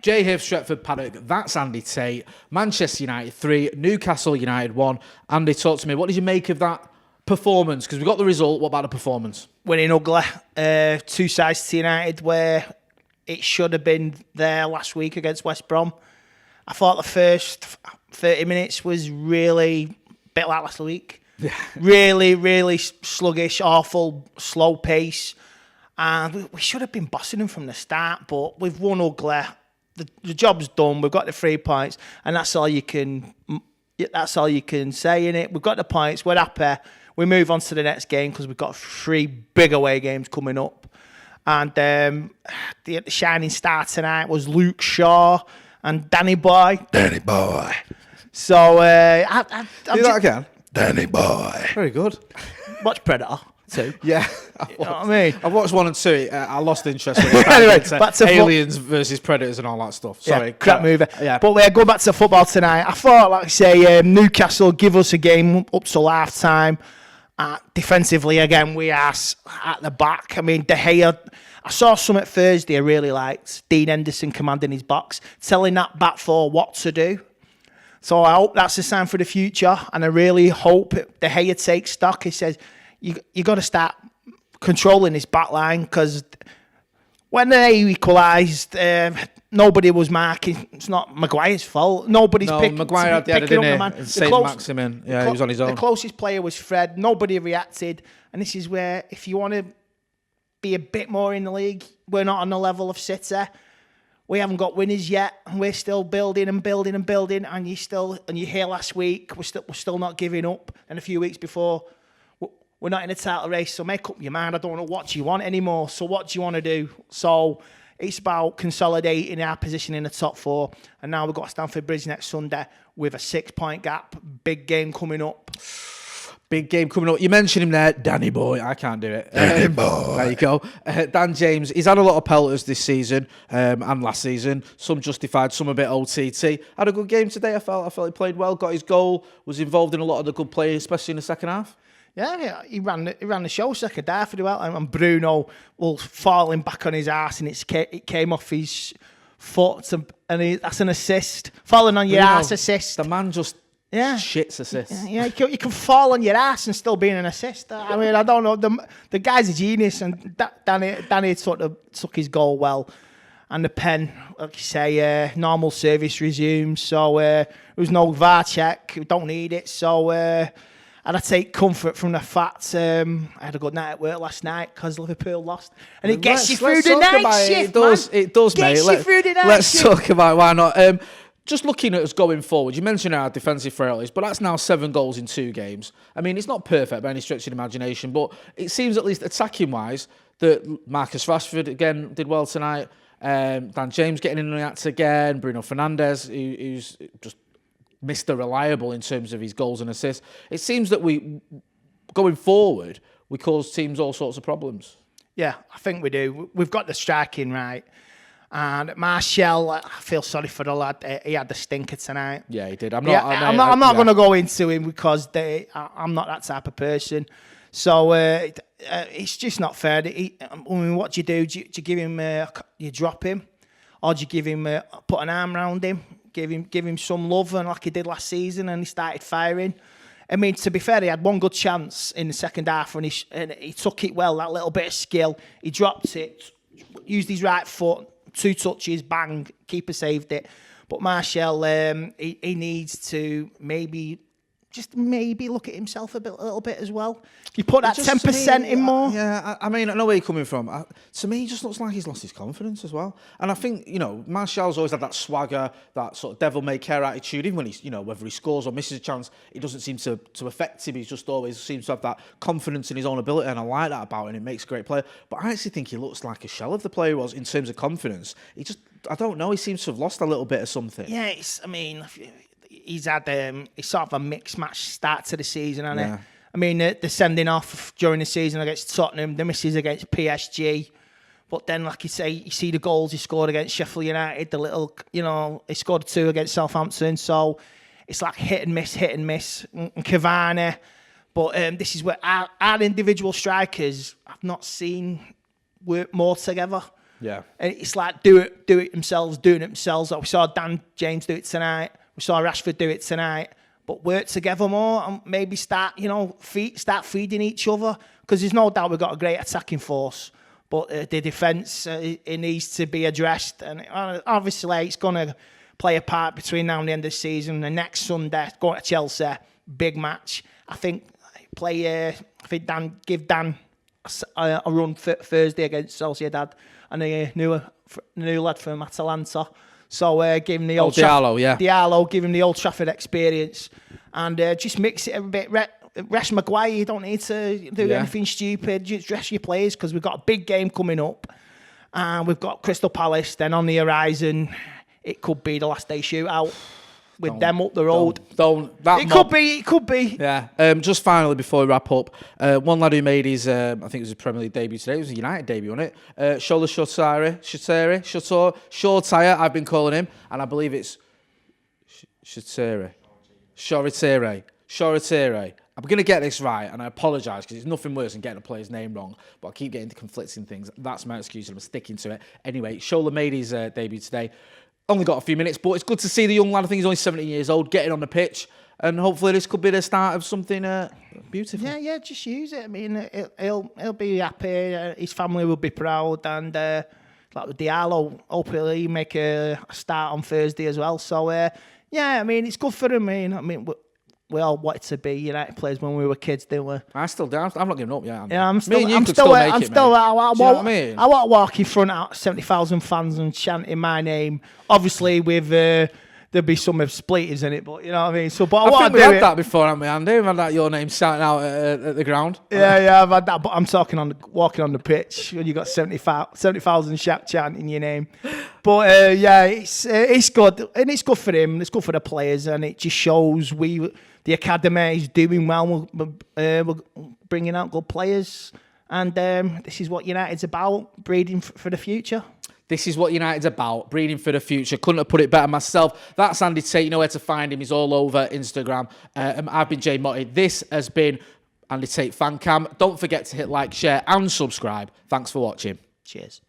Jay here, Stretford, Paddock. That's Andy Tate. Manchester United 3, Newcastle United 1. Andy, talk to me. What did you make of that performance? Because we got the result. What about the performance? Winning ugly. Two sides to United where it should have been there last week against West Brom. I thought the first 30 minutes was really a bit like last week. Yeah. Really sluggish, awful, slow pace. And we should have been bossing them from the start, but we've won ugly. The job's done. We've got the 3 points, and that's all you can. That's all you can say in it. We've got the points. We're happy. We move on to the next game because we've got 3 big away games coming up. And the shining star tonight was Luke Shaw and Danny Boy. Danny Boy. So do that again. Danny Boy. Very good. Watch Predator 2. Yeah, You know what I mean? I watched 1 and 2. I lost interest. Anyway, back to aliens versus predators and all that stuff. Sorry, yeah, crap movie. Yeah, but we're going back to football tonight. I thought, like I say, Newcastle give us a game up till half time. Defensively, again, we are at the back. I mean, De Gea. I saw some at Thursday I really liked. Dean Henderson commanding his box, telling that back four what to do. So I hope that's a sign for the future, and I really hope De Gea takes stock. He says, you got to start controlling this back line, because when they equalised, nobody was marking. It's not Maguire's fault. Maguire had the header, didn't he? St. Maximin. Yeah, he was on his own. The closest player was Fred. Nobody reacted. And this is where, if you want to be a bit more in the league, we're not on the level of City. We haven't got winners yet. We're still building and building and building. And you hear last week, we're still not giving up. And a few weeks before, we're not in a title race. So make up your mind. I don't know what you want anymore. So what do you want to do? So it's about consolidating our position in the top 4. And now we've got Stamford Bridge next Sunday with a 6-point gap. Big game coming up. Big game coming up. You mentioned him there, Danny Boy. I can't do it. Danny Boy. There you go. Dan James. He's had a lot of pelters this season and last season. Some justified, some a bit OTT. Had a good game today. I felt he played well. Got his goal. Was involved in a lot of the good play, especially in the second half. Yeah, he ran the show second half as well. And Bruno falling back on his arse, and it came off his foot, and that's an assist. Falling on your arse assist. The man just shits assists. Yeah, you can fall on your ass and still be an assist. I mean, I don't know. The guy's a genius, and Danny sort of took his goal well. And the pen, like you say, normal service resumes. So there was no VAR check. We don't need it. So and I take comfort from the fact I had a good night at work last night because Liverpool lost. And it gets you through the night shift, It does, mate. Gets you through the night let's shift. talk about it. Why not? Just looking at us going forward, you mentioned our defensive frailties, but that's now 7 goals in 2 games. I mean, it's not perfect by any stretch of the imagination, but it seems at least attacking-wise that Marcus Rashford, again, did well tonight. Dan James getting in the act again. Bruno Fernandes, who's just Mr. Reliable in terms of his goals and assists. It seems that going forward, we cause teams all sorts of problems. Yeah, I think we do. We've got the striking right. And Martial, I feel sorry for the lad. He had the stinker tonight. Yeah, he did. I'm not going to go into him because I'm not that type of person. So it's just not fair. I mean, what do you do? Do you give him? You drop him, or do you give him? Put an arm around him, give him some love, and like he did last season, and he started firing. I mean, to be fair, he had one good chance in the second half, and he took it well. That little bit of skill, he dropped it, used his right foot. 2 touches, bang, keeper saved it. But Martial, he needs to maybe look at himself a little bit as well. If you put that 10% in more. Yeah, I mean, I know where you're coming from. To me, he just looks like he's lost his confidence as well. And I think, Martial's always had that swagger, that sort of devil-may-care attitude. Even when he's, whether he scores or misses a chance, it doesn't seem to affect him. He just always seems to have that confidence in his own ability, and I like that about him. It makes a great player. But I actually think he looks like a shell of the player he was in terms of confidence. I don't know, he seems to have lost a little bit of something. Yeah, he's had sort of a mixed match start to the season, hasn't it? I mean, the sending off during the season against Tottenham, the misses against PSG. But then, like you say, you see the goals he scored against Sheffield United, he scored 2 against Southampton. So it's like hit and miss. And Cavani. But this is where our individual strikers I've not seen work more together. Yeah. And it's like doing it themselves. Like we saw Dan James do it tonight. We saw Rashford do it tonight. But work together more and maybe start feeding each other, because there's no doubt we've got a great attacking force, but the defence it needs to be addressed, and obviously it's going to play a part between now and the end of the season. And next Sunday, going to Chelsea, big match. I think give Dan a run for Thursday against Sociedad, and a new lad from Atalanta. So give him the old Diallo, give him the Old Trafford experience, and just mix it a bit. Rest Maguire, you don't need to do anything stupid. Just rest your players, because we've got a big game coming up, and we've got Crystal Palace. Then on the horizon, it could be the last day shootout with them up the road. It could be. Yeah. Just finally, before we wrap up, one lad who made his, I think it was his Premier League debut today. It was a United debut, wasn't it? Shola Shortire, I've been calling him, and I believe it's Shoritire. I'm going to get this right, and I apologise, because it's nothing worse than getting a player's name wrong, but I keep getting to conflicting things. That's my excuse, and I'm sticking to it. Anyway, Shola made his debut today. Only got a few minutes, but it's good to see the young lad. I think he's only 17 years old, getting on the pitch, and hopefully this could be the start of something beautiful. Yeah, just use it. I mean, he'll be happy. His family will be proud, and like with Diallo, hopefully make a start on Thursday as well. So I mean, it's good for him. I mean, we all wanted to be United players when we were kids, didn't we? I still do. I'm not giving up yet. Yeah, I want to walk in front of 70,000 fans and chanting my name. Obviously, with there'll be some of splitters in it, but you know what I mean. So, but I think we had that before, haven't we, Andy? We've had that your name shouting out at the ground. Yeah, I've had that. But I'm talking walking on the pitch when you got 70,000 chanting your name. But it's good, and it's good for him. It's good for the players, and it just shows the academy is doing well. We're bringing out good players, and this is what United's about: breeding for the future. This is what United's about, breeding for the future. Couldn't have put it better myself. That's Andy Tate. You know where to find him. He's all over Instagram. I've been Jay Motty. This has been Andy Tate Fancam. Don't forget to hit like, share, and subscribe. Thanks for watching. Cheers.